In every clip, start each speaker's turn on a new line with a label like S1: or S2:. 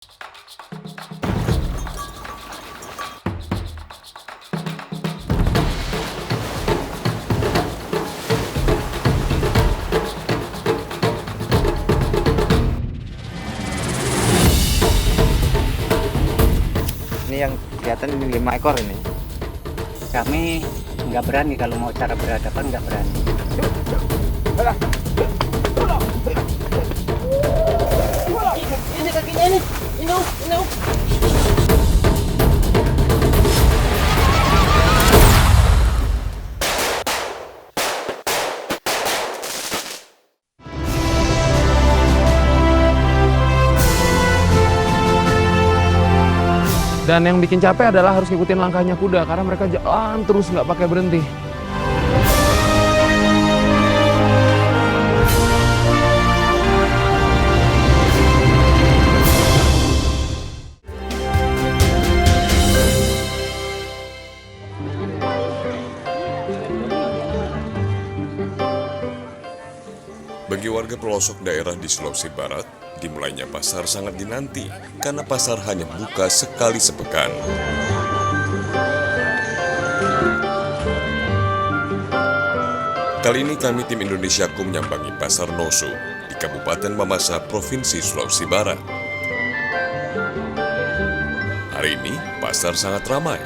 S1: Ini yang kelihatan ini 5 ekor ini.
S2: Kami nggak berani kalau mau cara berhadapan, nggak berani.
S3: Ini kakinya ini. Ini.
S4: Dan yang bikin capek adalah harus ngikutin langkahnya kuda karena mereka jalan terus nggak pakai berhenti.
S5: Bagi warga pelosok daerah di Sulawesi Barat, dimulainya pasar sangat dinanti karena pasar hanya buka sekali sepekan. Kali ini kami tim Indonesiaku menyambangi Pasar Noso di Kabupaten Mamasa, Provinsi Sulawesi Barat. Hari ini pasar sangat ramai.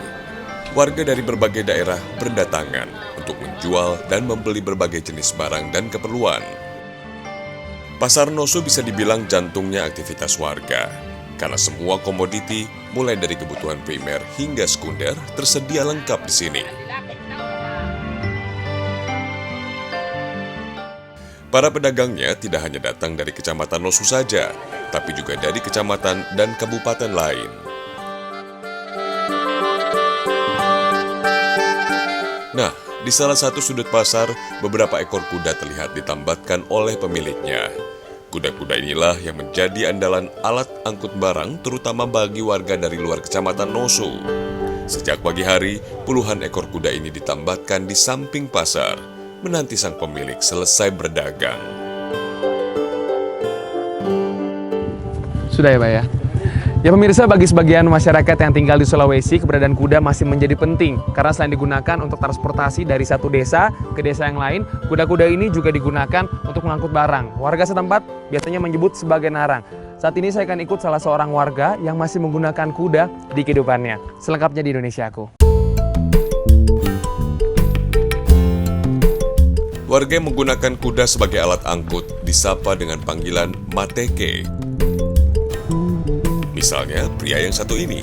S5: Warga dari berbagai daerah berdatangan untuk menjual dan membeli berbagai jenis barang dan keperluan. Pasar Noso bisa dibilang jantungnya aktivitas warga, karena semua komoditi, mulai dari kebutuhan primer hingga sekunder, tersedia lengkap di sini. Para pedagangnya tidak hanya datang dari Kecamatan Noso saja, tapi juga dari kecamatan dan kabupaten lain. Nah, di salah satu sudut pasar, beberapa ekor kuda terlihat ditambatkan oleh pemiliknya. Kuda-kuda inilah yang menjadi andalan alat angkut barang, terutama bagi warga dari luar Kecamatan Noso. Sejak pagi hari, puluhan ekor kuda ini ditambatkan di samping pasar, menanti sang pemilik selesai berdagang.
S4: Sudah ya Pak ya? Ya pemirsa, bagi sebagian masyarakat yang tinggal di Sulawesi, keberadaan kuda masih menjadi penting. Karena selain digunakan untuk transportasi dari satu desa ke desa yang lain, kuda-kuda ini juga digunakan untuk mengangkut barang. Warga setempat biasanya menyebut sebagai narang. Saat ini saya akan ikut salah seorang warga yang masih menggunakan kuda di kehidupannya. Selengkapnya di Indonesiaku.
S5: Warga yang menggunakan kuda sebagai alat angkut disapa dengan panggilan mateke. Misalnya pria yang satu ini,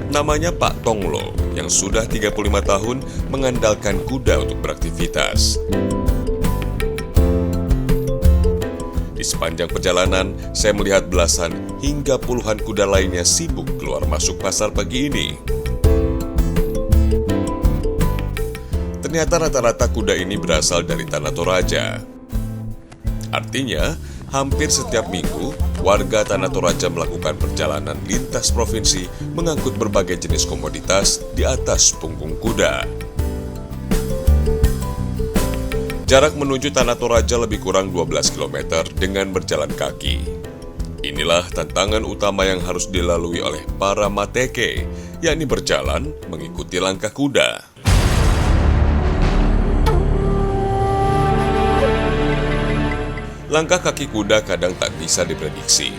S5: namanya Pak Tonglo, yang sudah 35 tahun mengandalkan kuda untuk beraktivitas. Di sepanjang perjalanan, saya melihat belasan hingga puluhan kuda lainnya sibuk keluar masuk pasar pagi ini. Ternyata rata-rata kuda ini berasal dari Tanah Toraja. Artinya, hampir setiap minggu, warga Tanah Toraja melakukan perjalanan lintas provinsi mengangkut berbagai jenis komoditas di atas punggung kuda. Jarak menuju Tanah Toraja lebih kurang 12 km dengan berjalan kaki. Inilah tantangan utama yang harus dilalui oleh para mateke, yakni berjalan mengikuti langkah kuda. Langkah kaki kuda kadang tak bisa diprediksi.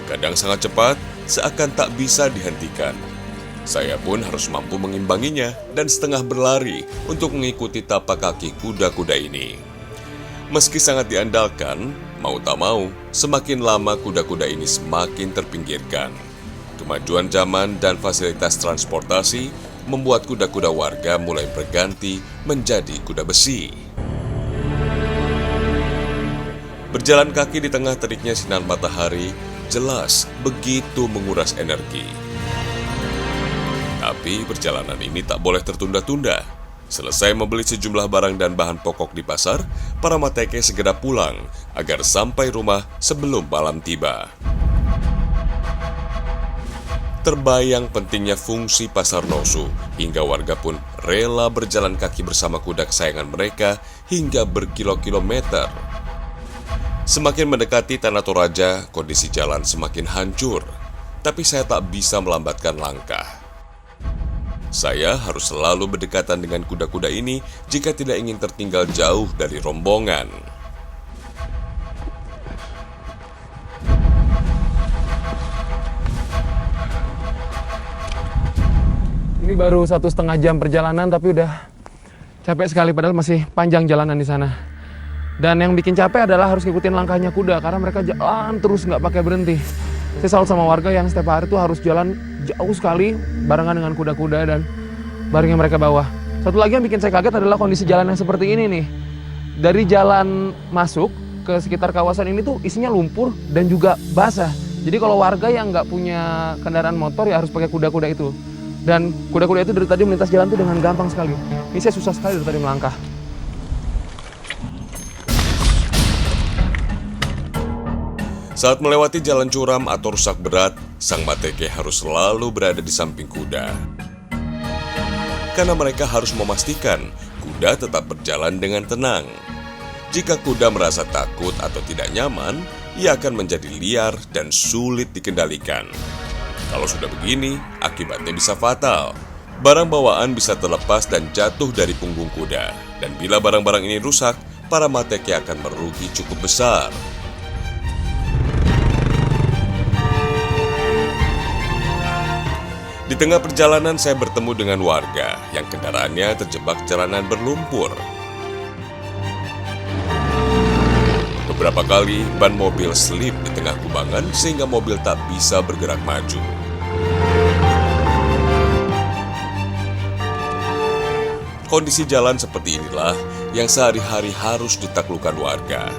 S5: Kadang sangat cepat, seakan tak bisa dihentikan. Saya pun harus mampu mengimbanginya dan setengah berlari untuk mengikuti tapak kaki kuda-kuda ini. Meski sangat diandalkan, mau tak mau, semakin lama kuda-kuda ini semakin terpinggirkan. Kemajuan zaman dan fasilitas transportasi membuat kuda-kuda warga mulai berganti menjadi kuda besi. Berjalan kaki di tengah teriknya sinar matahari jelas begitu menguras energi. Tapi perjalanan ini tak boleh tertunda-tunda. Selesai membeli sejumlah barang dan bahan pokok di pasar, para mateke segera pulang agar sampai rumah sebelum malam tiba. Terbayang pentingnya fungsi Pasar Noso, hingga warga pun rela berjalan kaki bersama kuda kesayangan mereka hingga berkilo-kilometer. Semakin mendekati Tanah Toraja, kondisi jalan semakin hancur. tapi saya tak bisa melambatkan langkah. Saya harus selalu berdekatan dengan kuda-kuda ini jika tidak ingin tertinggal jauh dari rombongan.
S4: Ini baru 1,5 jam perjalanan tapi udah capek sekali, padahal masih panjang jalanan di sana. Dan yang bikin capek adalah harus ngikutin langkahnya kuda karena mereka jalan terus nggak pakai berhenti. Saya salut sama warga yang setiap hari tuh harus jalan jauh sekali barengan dengan kuda-kuda dan barang yang mereka bawa. Satu lagi yang bikin saya kaget adalah kondisi jalan yang seperti ini nih. Dari jalan masuk ke sekitar kawasan ini tuh isinya lumpur dan juga basah. Jadi kalau warga yang nggak punya kendaraan motor ya harus pakai kuda-kuda itu. Dan kuda-kuda itu dari tadi melintas jalan tuh dengan gampang sekali. Ini saya susah sekali dari tadi melangkah.
S5: Saat melewati jalan curam atau rusak berat, sang mateke harus selalu berada di samping kuda. Karena mereka harus memastikan kuda tetap berjalan dengan tenang. Jika kuda merasa takut atau tidak nyaman, ia akan menjadi liar dan sulit dikendalikan. Kalau sudah begini, akibatnya bisa fatal. Barang bawaan bisa terlepas dan jatuh dari punggung kuda. Dan bila barang-barang ini rusak, para mateke akan merugi cukup besar. Di tengah perjalanan saya bertemu dengan warga yang kendaraannya terjebak jalanan berlumpur. Beberapa kali ban mobil slip di tengah kubangan sehingga mobil tak bisa bergerak maju. Kondisi jalan seperti inilah yang sehari-hari harus ditaklukkan warga.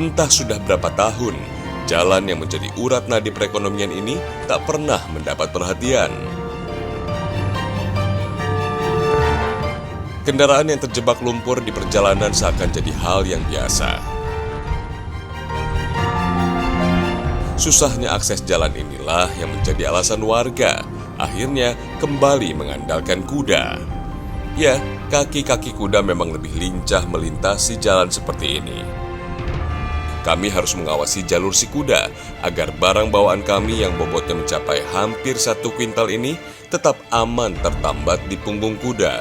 S5: Entah sudah berapa tahun, jalan yang menjadi urat nadi perekonomian ini tak pernah mendapat perhatian. Kendaraan yang terjebak lumpur di perjalanan seakan jadi hal yang biasa. Susahnya akses jalan inilah yang menjadi alasan warga akhirnya kembali mengandalkan kuda. Ya, kaki-kaki kuda memang lebih lincah melintasi jalan seperti ini. Kami harus mengawasi jalur si kuda agar barang bawaan kami yang bobotnya mencapai hampir 1 kuintal ini tetap aman tertambat di punggung kuda.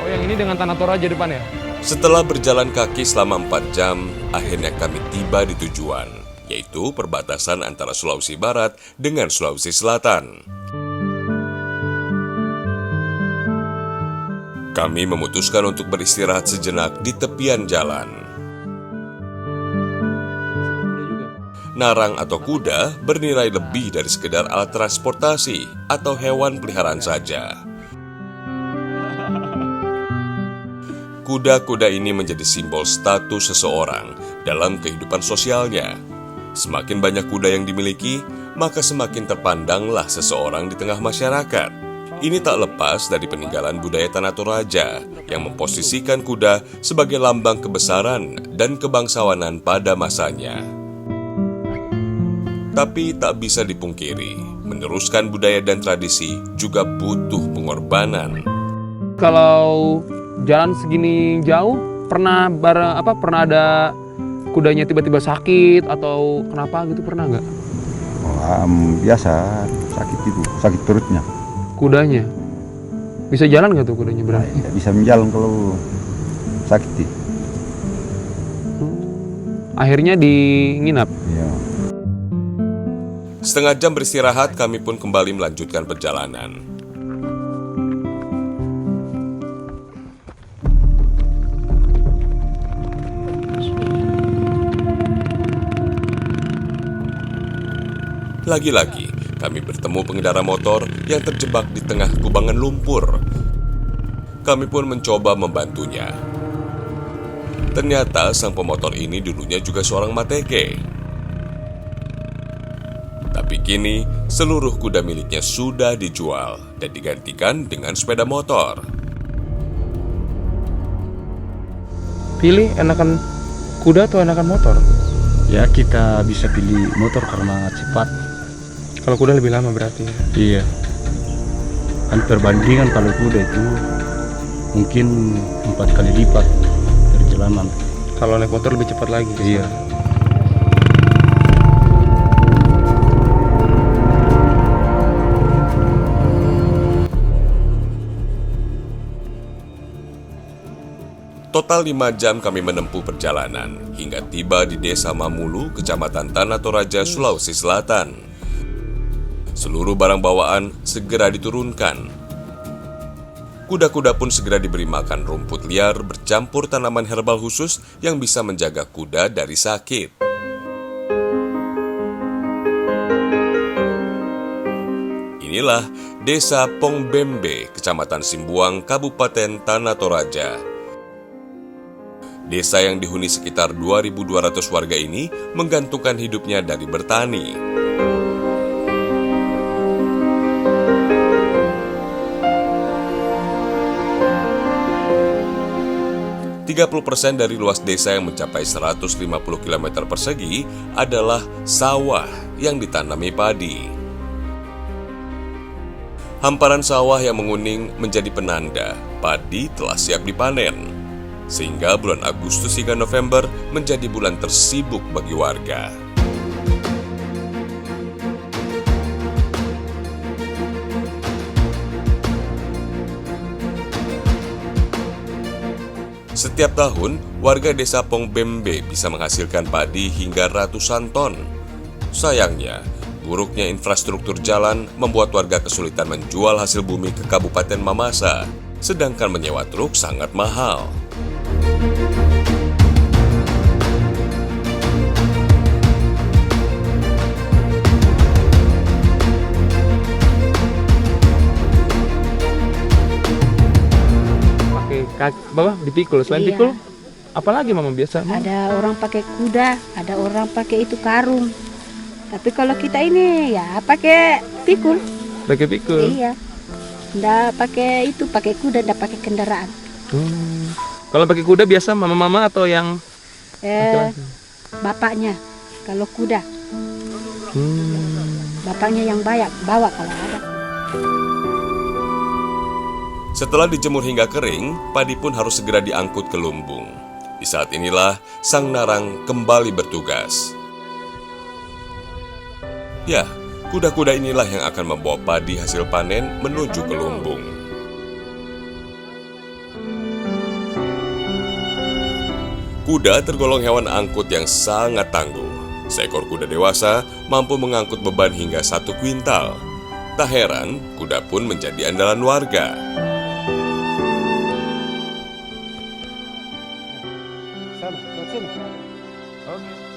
S4: Oh, yang ini dengan Tanah Toraja depan ya?
S5: Setelah berjalan kaki selama 4 jam, akhirnya kami tiba di tujuan, yaitu perbatasan antara Sulawesi Barat dengan Sulawesi Selatan. Kami memutuskan untuk beristirahat sejenak di tepian jalan. Narang atau kuda bernilai lebih dari sekedar alat transportasi atau hewan peliharaan saja. Kuda-kuda ini menjadi simbol status seseorang dalam kehidupan sosialnya. Semakin banyak kuda yang dimiliki, maka semakin terpandanglah seseorang di tengah masyarakat. Ini tak lepas dari peninggalan budaya Tanah Toraja yang memposisikan kuda sebagai lambang kebesaran dan kebangsawanan pada masanya. Tapi tak bisa dipungkiri, meneruskan budaya dan tradisi juga butuh pengorbanan.
S4: Kalau jalan segini jauh, pernah ada kudanya tiba-tiba sakit atau kenapa gitu, pernah nggak?
S6: Biasa sakit itu, sakit perutnya.
S4: Kudanya bisa jalan nggak tuh kudanya berarti?
S6: Tidak bisa menjalan kalau sakit.
S4: Akhirnya nginap.
S6: Ya.
S5: Setengah jam beristirahat, kami pun kembali melanjutkan perjalanan. Lagi-lagi, kami bertemu pengendara motor yang terjebak di tengah kubangan lumpur. Kami pun mencoba membantunya. Ternyata sang pemotor ini dulunya juga seorang mateke. Tapi kini, seluruh kuda miliknya sudah dijual dan digantikan dengan sepeda motor.
S4: Pilih enakan kuda atau enakan motor?
S7: Ya, kita bisa pilih motor karena cepat.
S4: Kalau kuda lebih lama berarti ya?
S7: Iya. Kan perbandingan kalau kuda itu mungkin 4 kali lipat perjalanan.
S4: Kalau naik motor lebih cepat lagi.
S7: Iya.
S5: Total 5 jam kami menempuh perjalanan hingga tiba di Desa Mamulu, Kecamatan Tanah Toraja, Sulawesi Selatan. Seluruh barang bawaan segera diturunkan. Kuda-kuda pun segera diberi makan rumput liar bercampur tanaman herbal khusus yang bisa menjaga kuda dari sakit. Inilah Desa Pongbembe, Kecamatan Simbuang, Kabupaten Tanah Toraja. Desa yang dihuni sekitar 2.200 warga ini menggantungkan hidupnya dari bertani. % dari luas desa yang mencapai 150 km persegi adalah sawah yang ditanami padi. Hamparan sawah yang menguning menjadi penanda padi telah siap dipanen. Sehingga bulan Agustus hingga November menjadi bulan tersibuk bagi warga. Setiap tahun, warga Desa Pongbembe bisa menghasilkan padi hingga ratusan ton. Sayangnya, buruknya infrastruktur jalan membuat warga kesulitan menjual hasil bumi ke Kabupaten Mamasa, sedangkan menyewa truk sangat mahal.
S4: Bapak dipikul, selain
S8: Iya.
S4: pikul, apalagi mama biasa?
S8: Ada orang pakai kuda, ada orang pakai itu karung. Tapi kalau kita ini ya pakai pikul.
S4: Pakai pikul.
S8: Iya. Nggak pakai itu, pakai kuda, nggak pakai kendaraan.
S4: Kalau pakai kuda biasa mama-mama atau yang laki-laki?
S8: Bapaknya kalau kuda. Bapaknya yang bawa kalau ada.
S5: Setelah dijemur hingga kering, padi pun harus segera diangkut ke lumbung. Di saat inilah sang narang kembali bertugas. Ya, kuda-kuda inilah yang akan membawa padi hasil panen menuju ke lumbung. Kuda tergolong hewan angkut yang sangat tangguh. Seekor kuda dewasa mampu mengangkut beban hingga 1 kuintal. Tak heran, kuda pun menjadi andalan warga.
S3: Sana, lewat sini.
S4: Oke.